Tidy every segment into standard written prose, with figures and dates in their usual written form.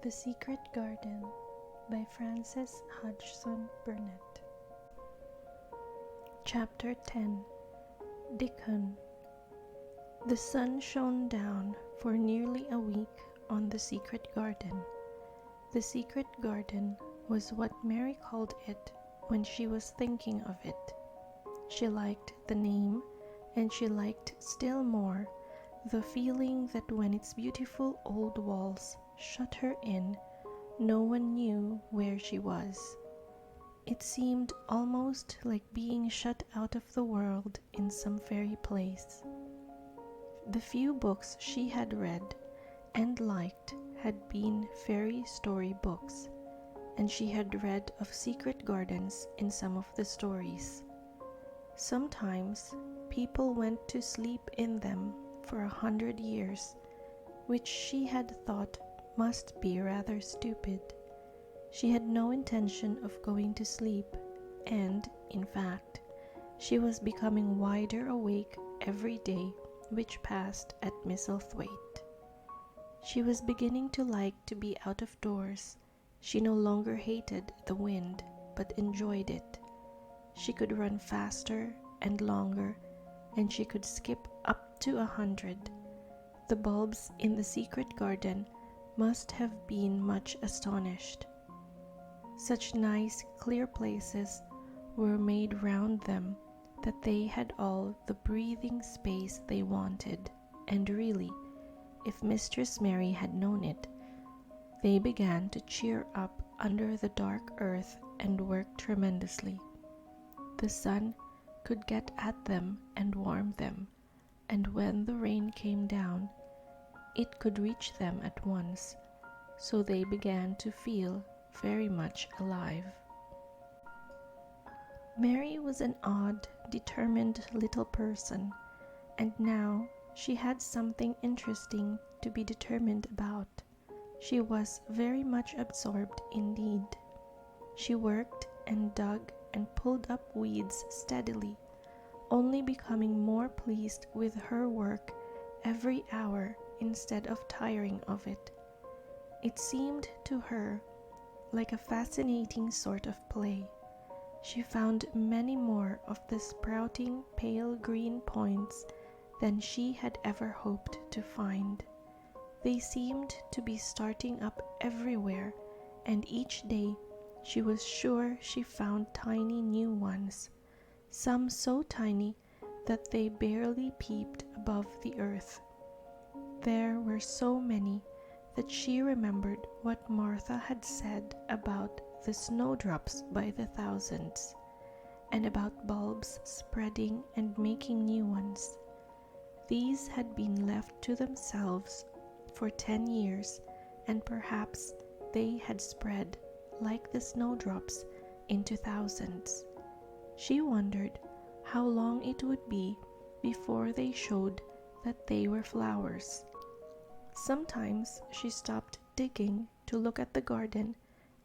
The Secret Garden by Frances Hodgson Burnett. Chapter 10. Dickon. The sun shone down for nearly a week on the secret garden. The secret garden was what Mary called it when she was thinking of it. She liked the name, and she liked still more the feeling that when its beautiful old walls shut her in, no one knew where she was. It seemed almost like being shut out of the world in some fairy place. The few books she had read and liked had been fairy story books, and she had read of secret gardens in some of the stories. Sometimes people went to sleep in them for 100 years, which she had thought must be rather stupid. She had no intention of going to sleep, and, in fact, she was becoming wider awake every day which passed at Misselthwaite. She was beginning to like to be out of doors. She no longer hated the wind, but enjoyed it. She could run faster and longer, and she could skip up to 100. The bulbs in the secret garden must have been much astonished. Such nice, clear places were made round them that they had all the breathing space they wanted, and really, if Mistress Mary had known it, they began to cheer up under the dark earth and work tremendously. The sun could get at them and warm them, and when the rain came down, it could reach them at once, so they began to feel very much alive. Mary was an odd, determined little person, and now she had something interesting to be determined about. She was very much absorbed indeed. She worked and dug and pulled up weeds steadily, only becoming more pleased with her work every hour instead of tiring of it. It seemed to her like a fascinating sort of play. She found many more of the sprouting pale green points than she had ever hoped to find. They seemed to be starting up everywhere, and each day she was sure she found tiny new ones, some so tiny that they barely peeped above the earth. There were so many that she remembered what Martha had said about the snowdrops by the thousands, and about bulbs spreading and making new ones. These had been left to themselves for 10 years, and perhaps they had spread, like the snowdrops, into thousands. She wondered how long it would be before they showed that they were flowers. Sometimes she stopped digging to look at the garden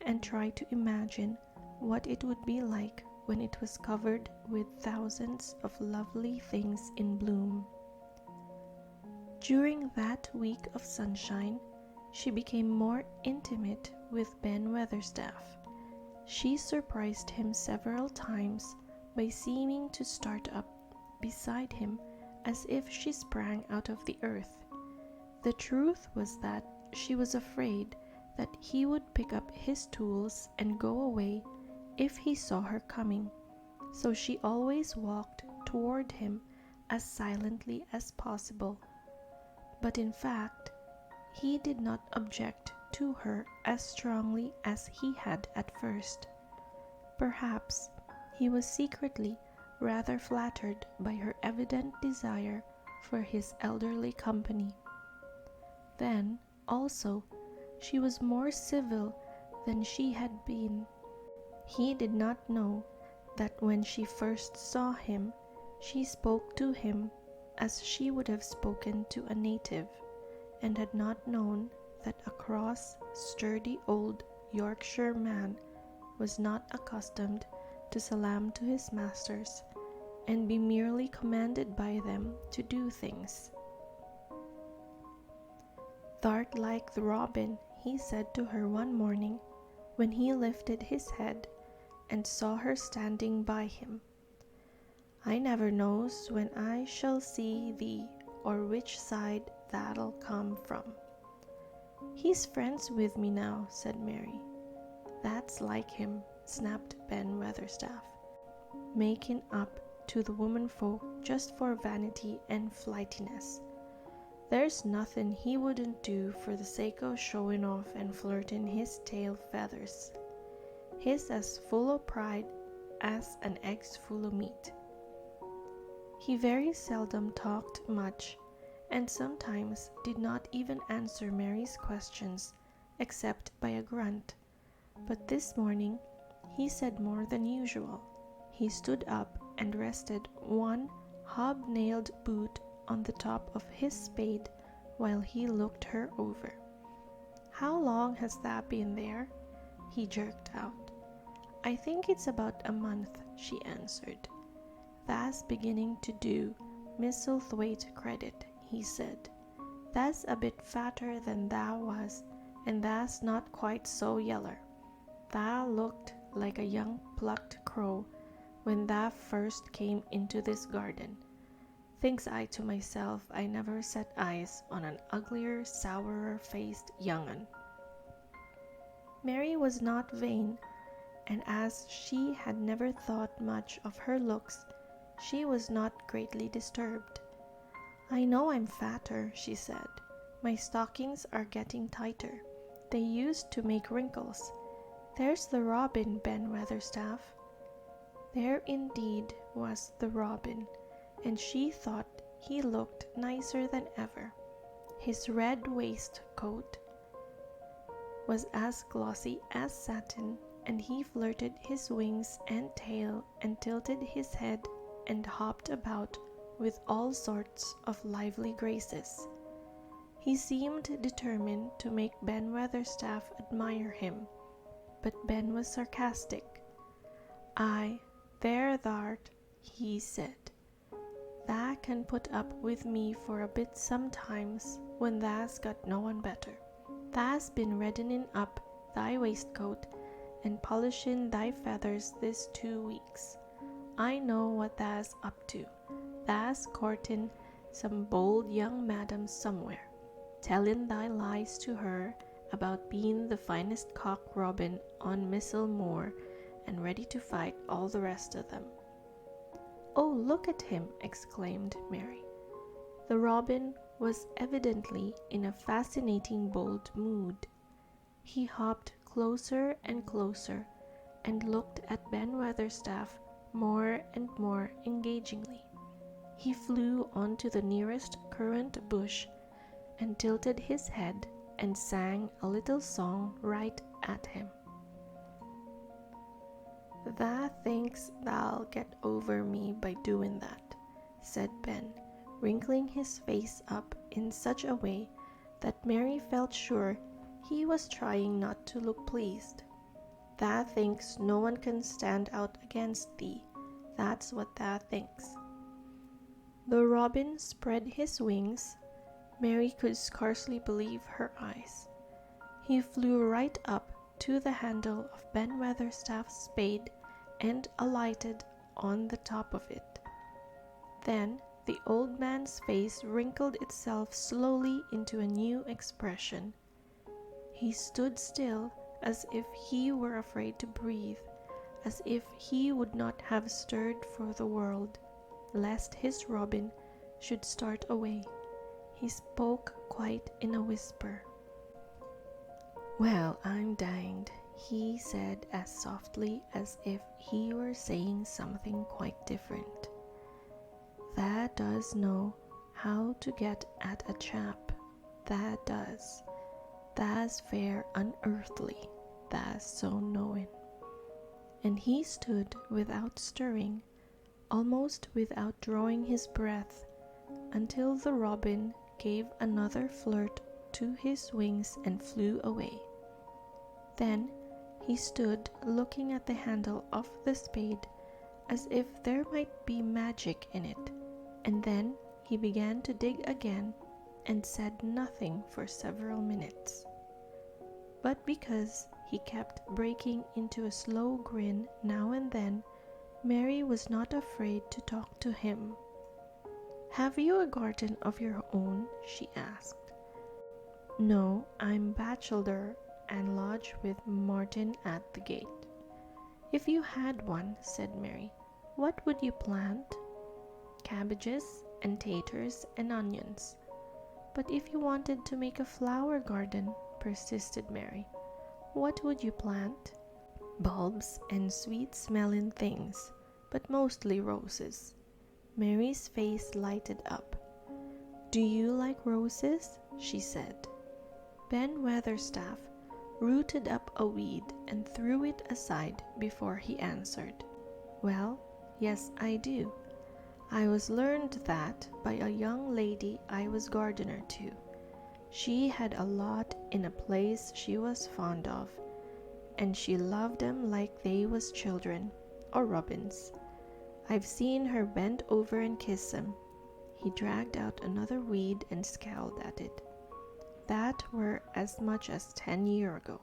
and try to imagine what it would be like when it was covered with thousands of lovely things in bloom. During that week of sunshine, she became more intimate with Ben Weatherstaff. She surprised him several times by seeming to start up beside him as if she sprang out of the earth. The truth was that she was afraid that he would pick up his tools and go away if he saw her coming, so she always walked toward him as silently as possible. But in fact, he did not object to her as strongly as he had at first. Perhaps he was secretly rather flattered by her evident desire for his elderly company. Then, also, she was more civil than she had been. He did not know that when she first saw him, she spoke to him as she would have spoken to a native, and had not known that a cross, sturdy old Yorkshire man was not accustomed to salam to his masters and be merely commanded by them to do things. "Thou'rt like the robin," he said to her one morning when he lifted his head and saw her standing by him. "I never knows when I shall see thee, or which side that'll come from." "He's friends with me now," said Mary. "That's like him," snapped Ben Weatherstaff, making up to the womenfolk just for vanity and flightiness. "There's nothing he wouldn't do for the sake of showing off and flirting his tail feathers. He's as full of pride as an egg's full of meat." He very seldom talked much, and sometimes did not even answer Mary's questions except by a grunt. But this morning he said more than usual. He stood up and rested one hobnailed boot on the top of his spade while he looked her over. "How long has that been there?" he jerked out. "I think it's about a month," she answered. "That's beginning to do Misselthwaite credit," he said. "That's a bit fatter than thou was, and that's not quite so yeller. Thou looked like a young plucked crow when thou first came into this garden. Thinks I to myself, I never set eyes on an uglier, sourer-faced young'un." Mary was not vain, and as she had never thought much of her looks, she was not greatly disturbed. "I know I'm fatter," she said. "My stockings are getting tighter. They used to make wrinkles. There's the robin, Ben Weatherstaff." There indeed was the robin, and she thought he looked nicer than ever. His red waistcoat was as glossy as satin, and he flirted his wings and tail and tilted his head and hopped about with all sorts of lively graces. He seemed determined to make Ben Weatherstaff admire him, but Ben was sarcastic. "Aye, there thou'rt," he said. "Tha can put up with me for a bit sometimes when tha's got no one better. Tha's been reddening up thy waistcoat and polishing thy feathers this 2 weeks. I know what tha's up to. Tha's courting some bold young madam somewhere, telling thy lies to her about being the finest cock robin on Missel Moor and ready to fight all the rest of them." "Oh, look at him!" exclaimed Mary. The robin was evidently in a fascinating bold mood. He hopped closer and closer and looked at Ben Weatherstaff more and more engagingly. He flew onto the nearest currant bush and tilted his head and sang a little song right at him. "Tha thinks thou'll get over me by doing that," said Ben, wrinkling his face up in such a way that Mary felt sure he was trying not to look pleased. "Tha thinks no one can stand out against thee. That's what tha thinks." The robin spread his wings. Mary could scarcely believe her eyes. He flew right up to the handle of Ben Weatherstaff's spade and alighted on the top of it. Then the old man's face wrinkled itself slowly into a new expression. He stood still as if he were afraid to breathe, as if he would not have stirred for the world, lest his robin should start away. He spoke quite in a whisper. "Well, I'm danged," he said as softly as if he were saying something quite different. "Tha does know how to get at a chap, tha does. Tha's fair unearthly, tha's so knowing." And he stood without stirring, almost without drawing his breath, until the robin gave another flirt to his wings and flew away. Then he stood looking at the handle of the spade as if there might be magic in it, and then he began to dig again and said nothing for several minutes. But because he kept breaking into a slow grin now and then, Mary was not afraid to talk to him. "Have you a garden of your own?" she asked. "No, I'm bachelor and lodge with Martin at the gate." "If you had one," said Mary, "what would you plant?" "Cabbages and taters and onions." "But if you wanted to make a flower garden," persisted Mary, "what would you plant?" "Bulbs and sweet-smelling things, but mostly roses." Mary's face lighted up. "Do you like roses?" she said. Ben Weatherstaff rooted up a weed and threw it aside before he answered. "Well, yes, I do. I was learned that by a young lady I was gardener to. She had a lot in a place she was fond of, and she loved 'em like they was children, or robins. I've seen her bend over and kiss 'em." He dragged out another weed and scowled at it. "That were as much as 10 years ago."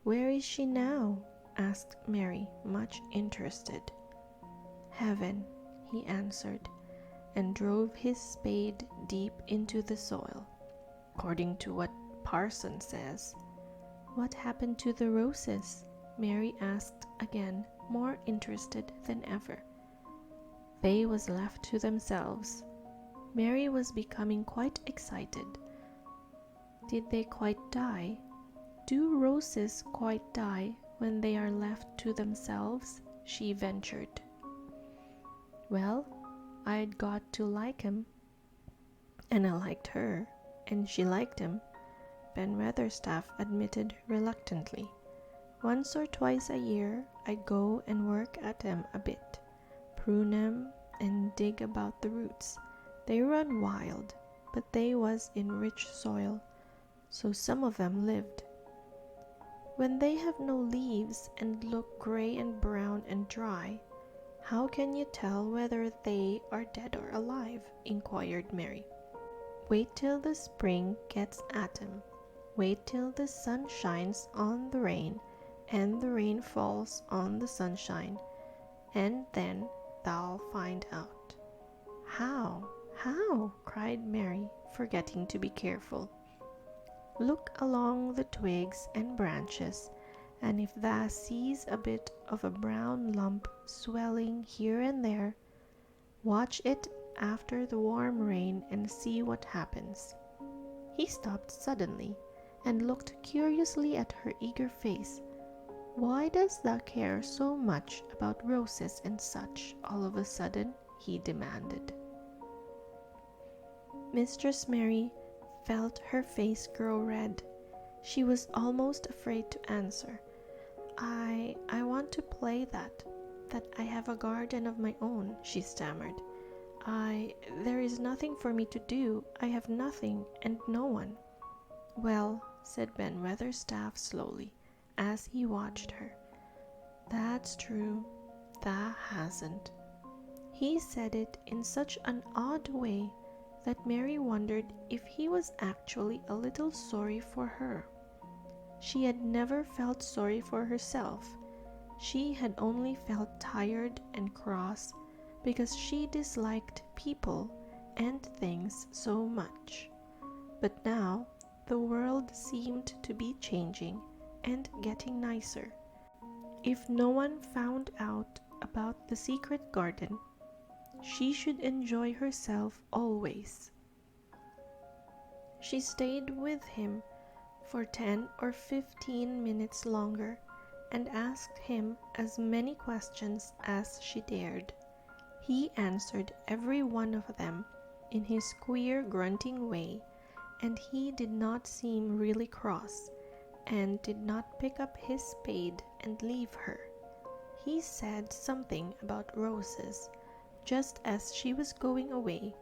"Where is she now?" asked Mary, much interested. "Heaven," he answered, and drove his spade deep into the soil, according to what parson says. "What happened to the roses?" Mary asked again, more interested than ever. "They was left to themselves." Mary was becoming quite excited. "Did they quite die? Do roses quite die when they are left to themselves?" she ventured. "Well, I'd got to like 'em, and I liked her, and she liked 'em," Ben Weatherstaff admitted reluctantly. "Once or twice a year I go and work at 'em a bit, prune 'em and dig about the roots. They run wild, but they was in rich soil, so some of 'em lived." "When they have no leaves and look gray and brown and dry, how can you tell whether they are dead or alive?" inquired Mary. "Wait till the spring gets at 'em. Wait till the sun shines on the rain and the rain falls on the sunshine, and then thou'll find out." "How? How?" cried Mary, forgetting to be careful. "Look along the twigs and branches, and if thou sees a bit of a brown lump swelling here and there, watch it after the warm rain and see what happens." He stopped suddenly and looked curiously at her eager face. "Why does thou care so much about roses and such all of a sudden?" he demanded. Mistress Mary felt her face grow red. She was almost afraid to answer. I want to play that I have a garden of my own," she stammered. There is nothing for me to do. I have nothing and no one." "Well," said Ben Weatherstaff slowly, as he watched her, "that's true, thou hasn't." He said it in such an odd way that Mary wondered if he was actually a little sorry for her. She had never felt sorry for herself. She had only felt tired and cross because she disliked people and things so much. But now the world seemed to be changing and getting nicer. If no one found out about the secret garden, she should enjoy herself always. She stayed with him for 10 or 15 minutes longer and asked him as many questions as she dared. He answered every one of them in his queer grunting way, and he did not seem really cross, and did not pick up his spade and leave her. He said something about roses just as she was going away,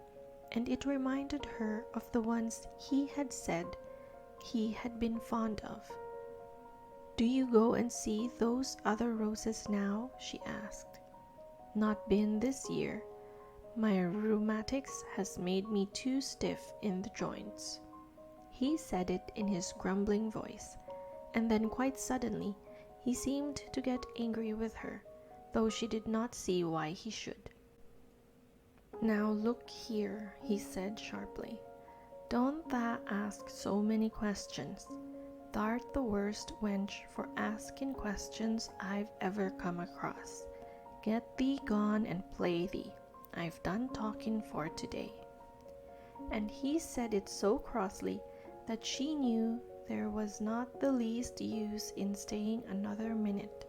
and it reminded her of the ones he had said he had been fond of. "Do you go and see those other roses now?" she asked. "Not been this year. My rheumatics has made me too stiff in the joints." He said it in his grumbling voice, and then quite suddenly he seemed to get angry with her, though she did not see why he should. "Now look here," he said sharply. "Don't tha ask so many questions. Thou'rt the worst wench for asking questions I've ever come across. Get thee gone and play thee. I've done talking for today." And he said it so crossly that she knew there was not the least use in staying another minute.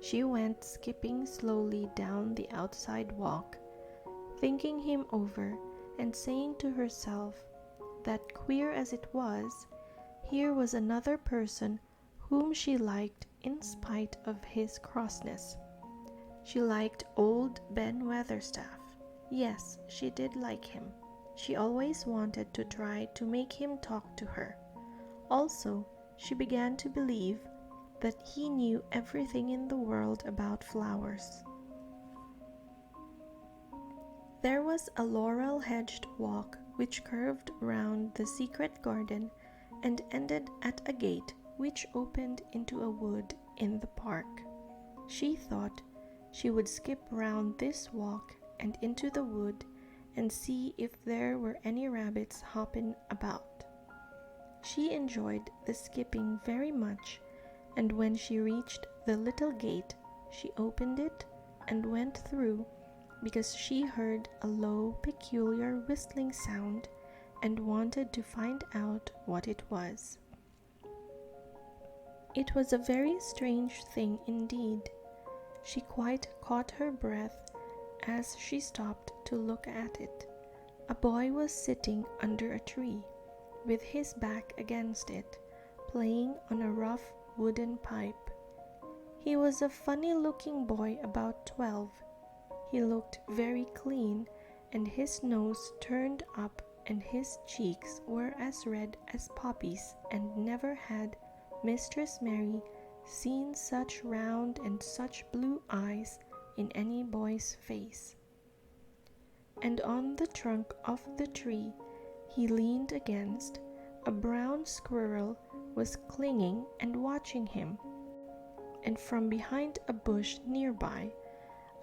She went skipping slowly down the outside walk, thinking him over and saying to herself that, queer as it was, here was another person whom she liked in spite of his crossness. She liked old Ben Weatherstaff. Yes, she did like him. She always wanted to try to make him talk to her. Also, she began to believe that he knew everything in the world about flowers. There was a laurel-hedged walk which curved round the secret garden and ended at a gate which opened into a wood in the park. She thought she would skip round this walk and into the wood and see if there were any rabbits hopping about. She enjoyed the skipping very much, and when she reached the little gate, she opened it and went through, because she heard a low, peculiar whistling sound and wanted to find out what it was. It was a very strange thing indeed. She quite caught her breath as she stopped to look at it. A boy was sitting under a tree, with his back against it, playing on a rough wooden pipe. He was a funny-looking boy about 12. He looked very clean, and his nose turned up, and his cheeks were as red as poppies, and never had Mistress Mary seen such round and such blue eyes in any boy's face. And on the trunk of the tree he leaned against, a brown squirrel was clinging and watching him, and from behind a bush nearby,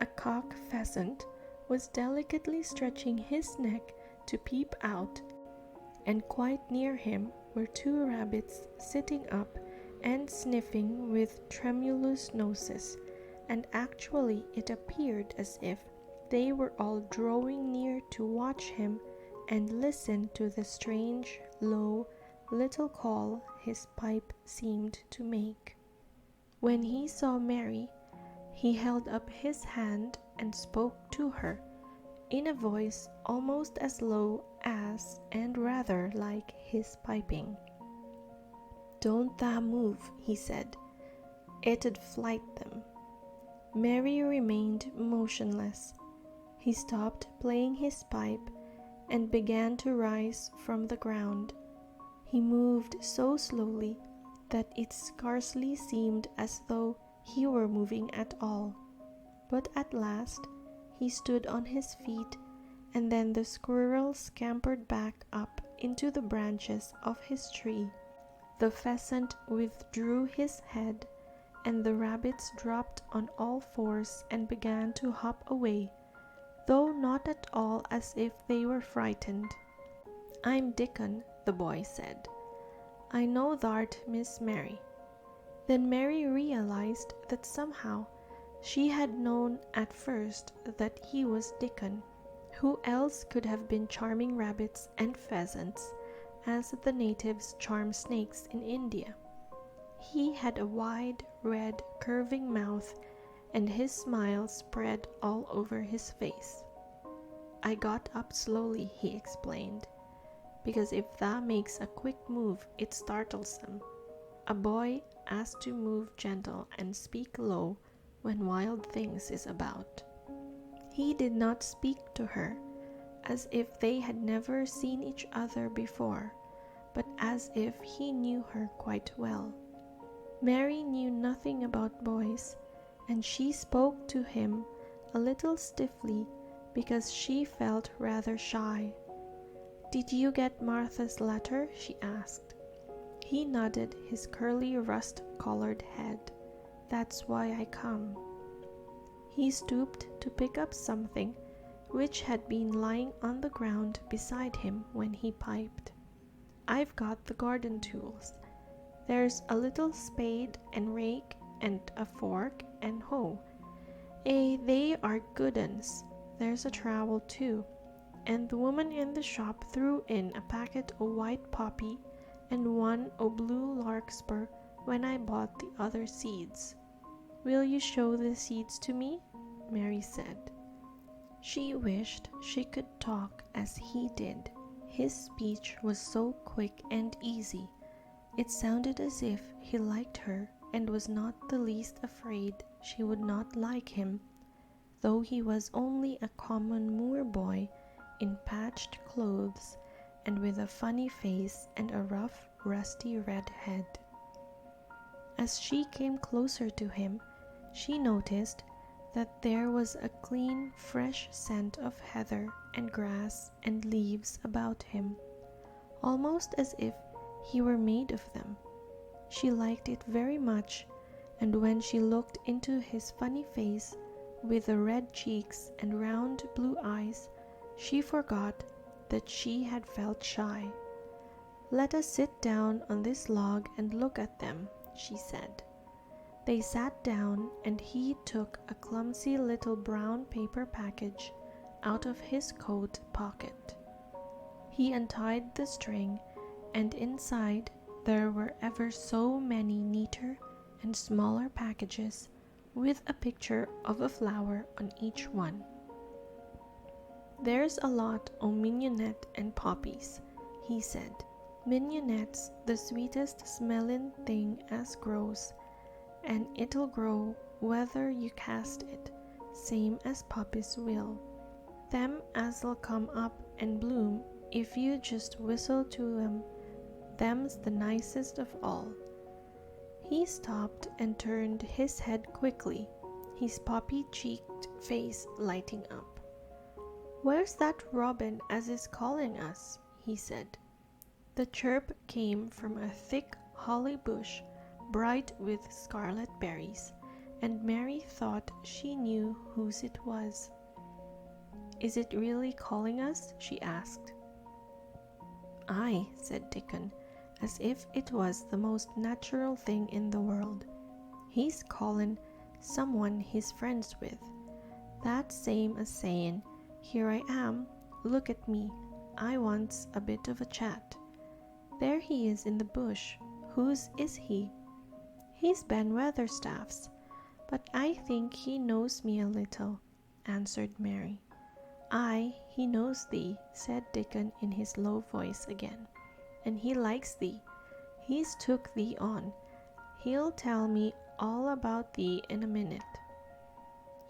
a cock pheasant was delicately stretching his neck to peep out, and quite near him were two rabbits sitting up and sniffing with tremulous noses, and actually it appeared as if they were all drawing near to watch him and listen to the strange, low, little call his pipe seemed to make. When he saw Mary, he held up his hand and spoke to her, in a voice almost as low as and rather like his piping. "Don't tha move," he said. "It'd flight them." Mary remained motionless. He stopped playing his pipe and began to rise from the ground. He moved so slowly that it scarcely seemed as though he were moving at all. But at last he stood on his feet, and then the squirrel scampered back up into the branches of his tree. The pheasant withdrew his head, and the rabbits dropped on all fours and began to hop away, though not at all as if they were frightened. "I'm Dickon," the boy said. "I know thou'rt Miss Mary." Then Mary realized that somehow she had known at first that he was Dickon. Who else could have been charming rabbits and pheasants, as the natives charm snakes in India? He had a wide, red, curving mouth, and his smile spread all over his face. "I got up slowly," he explained, "because if tha makes a quick move, it startles them. A boy has to move gentle and speak low when wild things is about." He did not speak to her as if they had never seen each other before, but as if he knew her quite well. Mary knew nothing about boys, and she spoke to him a little stiffly because she felt rather shy. "Did you get Martha's letter?" she asked. He nodded his curly rust-colored head. "That's why I come." He stooped to pick up something which had been lying on the ground beside him when he piped. "I've got the garden tools. There's a little spade and rake and a fork and hoe. They are good uns. There's a trowel too." And the woman in the shop threw in a packet o' white poppy and one o' blue larkspur when I bought the other seeds. "Will you show the seeds to me?" Mary said. She wished she could talk as he did. His speech was so quick and easy. It sounded as if he liked her and was not the least afraid she would not like him, though he was only a common moor boy in patched clothes and with a funny face and a rough, rusty red head. As she came closer to him, she noticed that there was a clean, fresh scent of heather and grass and leaves about him, almost as if he were made of them. She liked it very much, and when she looked into his funny face with the red cheeks and round blue eyes, she forgot that she had felt shy. "Let us sit down on this log and look at them," she said. They sat down, and he took a clumsy little brown paper package out of his coat pocket. He untied the string, and inside there were ever so many neater and smaller packages with a picture of a flower on each one. "There's a lot o' mignonette and poppies," he said. "Mignonette's the sweetest smellin' thing as grows, and it'll grow whether you cast it, same as poppies will. Them as'll come up and bloom if you just whistle to 'em, them's the nicest of all." He stopped and turned his head quickly, his poppy-cheeked face lighting up. "Where's that robin as is calling us?" he said. The chirp came from a thick holly bush bright with scarlet berries, and Mary thought she knew whose it was. "Is it really calling us?" she asked. "Aye," said Dickon, as if it was the most natural thing in the world. "He's callin' someone he's friends with. That's same as sayin', 'Here I am, look at me, I wants a bit of a chat.' There he is in the bush. Whose is he?" "He's Ben Weatherstaff's, but I think he knows me a little," answered Mary. "Aye, he knows thee," said Dickon in his low voice again, "and he likes thee. He's took thee on. He'll tell me all about thee in a minute."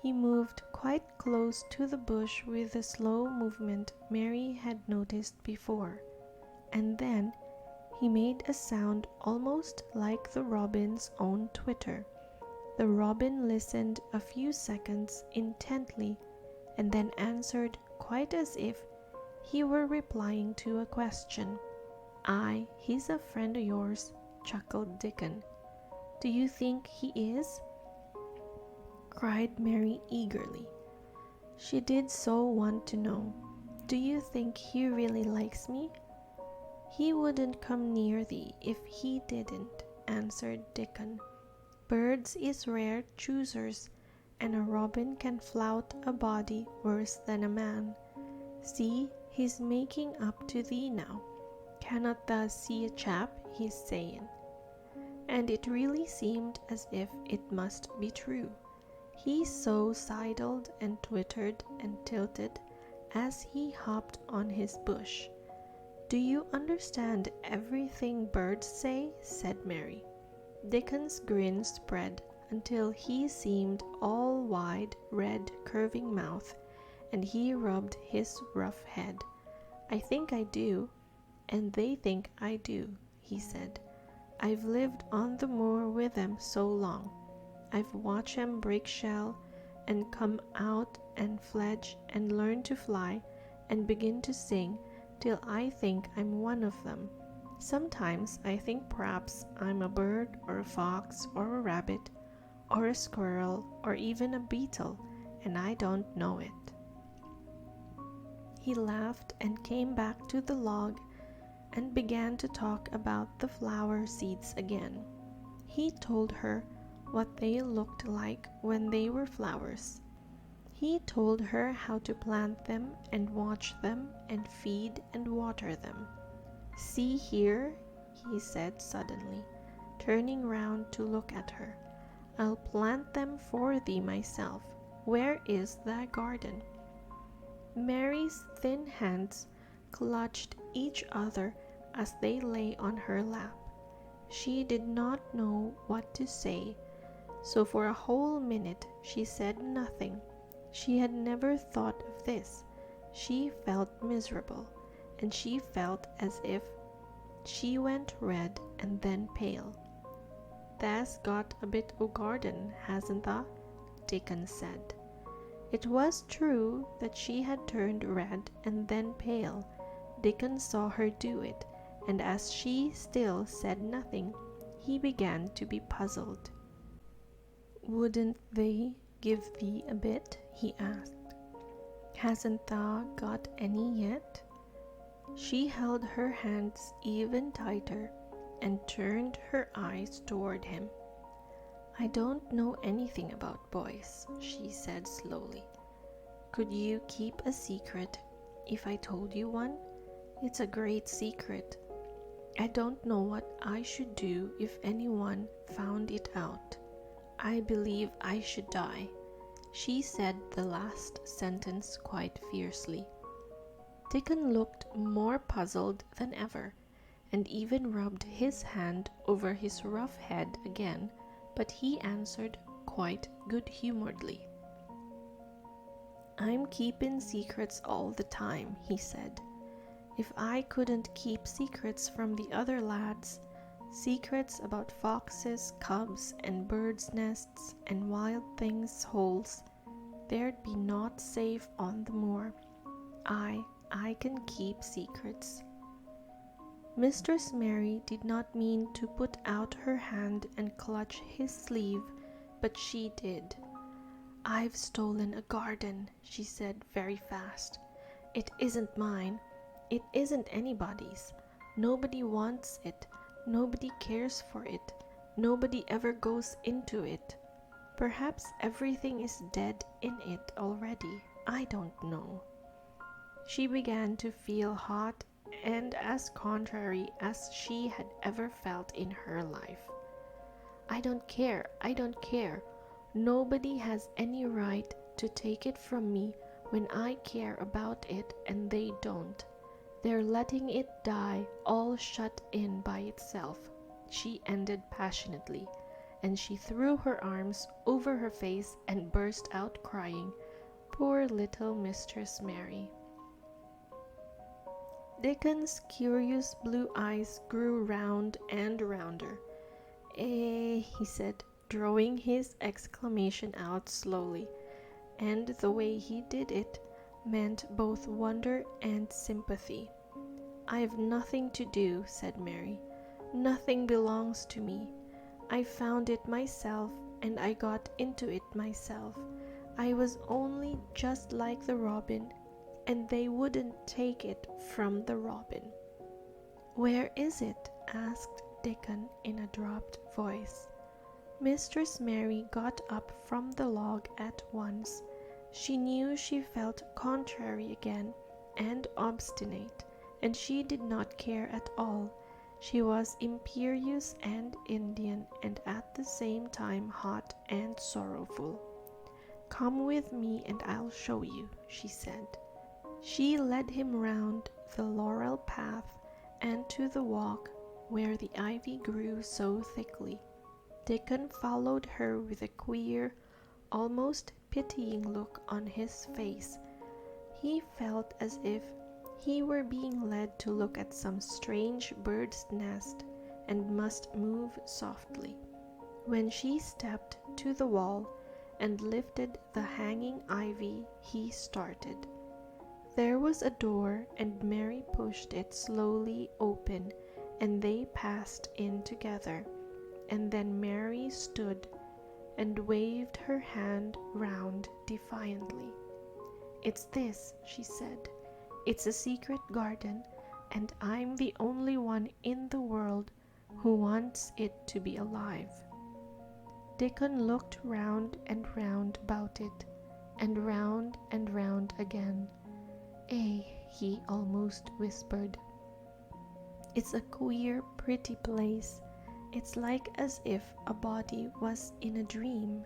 He moved quite close to the bush with the slow movement Mary had noticed before, and then he made a sound almost like the robin's own twitter. The robin listened a few seconds intently, and then answered quite as if he were replying to a question. "Aye, he's a friend o' yours," chuckled Dickon. "Do you think he is?" cried Mary eagerly. She did so want to know. "Do you think he really likes me?" "He wouldn't come near thee if he didn't," answered Dickon. "Birds is rare choosers, and a robin can flout a body worse than a man. See, he's making up to thee now. Cannot thou see a chap, he's sayin'?" And it really seemed as if it must be true. He so sidled and twittered and tilted as he hopped on his bush. "Do you understand everything birds say?" said Mary. Dickon's grin spread until he seemed all wide, red, curving mouth, and he rubbed his rough head. "I think I do, and they think I do," he said. "I've lived on the moor with 'em so long. I've watched 'em break shell and come out and fledge and learn to fly and begin to sing till I think I'm one of them. Sometimes I think perhaps I'm a bird or a fox or a rabbit or a squirrel or even a beetle, and I don't know it." He laughed and came back to the log and began to talk about the flower seeds again. He told her what they looked like when they were flowers. He told her how to plant them and watch them and feed and water them. "See here," he said suddenly, turning round to look at her. "I'll plant them for thee myself. Where is thy garden?" Mary's thin hands clutched each other as they lay on her lap. She did not know what to say, so for a whole minute she said nothing. She had never thought of this. She felt miserable, and she felt as if she went red and then pale. "Tha's got a bit o' garden, hasn't tha?" Dickon said. It was true that she had turned red and then pale. Dickon saw her do it, and as she still said nothing, he began to be puzzled. "Wouldn't they give thee a bit?" he asked. "Hasn't thou got any yet?" She held her hands even tighter and turned her eyes toward him. "I don't know anything about boys," she said slowly. "Could you keep a secret if I told you one? It's a great secret. I don't know what I should do if anyone found it out. I believe I should die." She said the last sentence quite fiercely. Dickon looked more puzzled than ever, and even rubbed his hand over his rough head again, but he answered quite good-humoredly. "I'm keepin' secrets all the time," he said. "If I couldn't keep secrets from the other lads, secrets about foxes, cubs, and birds' nests, and wild things' holes, there'd be naught safe on the moor. I can keep secrets." Mistress Mary did not mean to put out her hand and clutch his sleeve, but she did. "I've stolen a garden," she said very fast. "It isn't mine. It isn't anybody's. Nobody wants it. Nobody cares for it. Nobody ever goes into it. Perhaps everything is dead in it already. I don't know." She began to feel hot and as contrary as she had ever felt in her life. "I don't care. I don't care. Nobody has any right to take it from me when I care about it and they don't. They're letting it die all shut in by itself," she ended passionately, and she threw her arms over her face and burst out crying. Poor little Mistress Mary. Dickon's curious blue eyes grew round and rounder. He said, drawing his exclamation out slowly, and the way he did it meant both wonder and sympathy. "I've nothing to do," said Mary. "Nothing belongs to me. I found it myself, and I got into it myself. I was only just like the robin, and they wouldn't take it from the robin." "Where is it?" asked Dickon in a dropped voice. Mistress Mary got up from the log at once. She knew she felt contrary again and obstinate, and she did not care at all. She was imperious and Indian, and at the same time hot and sorrowful. "Come with me and I'll show you," she said. She led him round the laurel path and to the walk where the ivy grew so thickly. Dickon followed her with a queer, almost pitying look on his face. He felt as if he were being led to look at some strange bird's nest and must move softly. When she stepped to the wall and lifted the hanging ivy, he started. There was a door, and Mary pushed it slowly open and they passed in together. And then Mary stood and waved her hand round defiantly. "It's this," she said. "It's a secret garden, and I'm the only one in the world who wants it to be alive." Dickon looked round and round about it, and round again. "Eh," he almost whispered. "It's a queer, pretty place. It's like as if a body was in a dream."